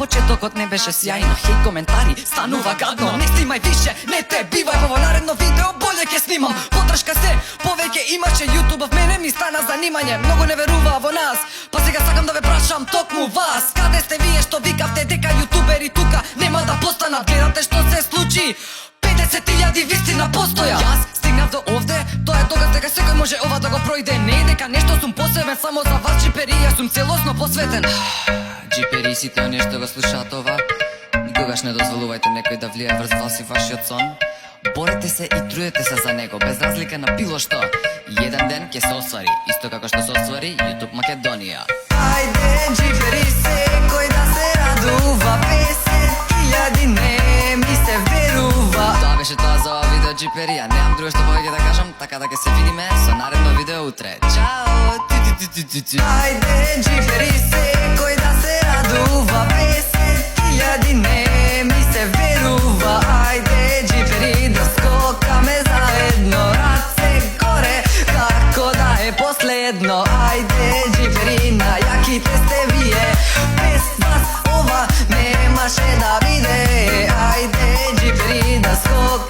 Почетокот не беше сјајно, хеј коментари, станува гадно. Не снимај више, не те бивај, во наредно видео боле ќе снимам. Подршка се, повеќе имаше YouTube, мене ми стана занимање, многу не верува во нас. Па сега сакам да ве прашам токму вас, каде сте вие што викавте дека јутубери тука нема да постанат, гледате што се случи. 50.000 вистина постоја. Јас стигнав до овде, тоа е доказ дека секој може ова да го пројде. Не е дека нешто сум посебен само за вас джипери, јас сум целосно посветен. Джипери, сите оние што го слушаат ова, никогаш не дозволувајте некој да влие врз вас и вашиот сон. Борете се и трудете се за него, без разлика на било што. Еден ден ќе се оствари, исто како што се оствари YouTube Македонија. Ајде джипери, секој да се радува, 50.000 не ми се верува. Тоа беше тоа за ова видео джипери, а немам друго што повеќе да кажам, така да ќе се видиме со наредно видео утре. Чао! Ајде джипери, секој да се радува, 50.000 не ми се верува. Ајде джипери, да скокаме заедно, раце горе, како да е последно. Ајде джипери, на јаките сте вие, без вас ова немаше да биде. Ајде джипери, да скокаме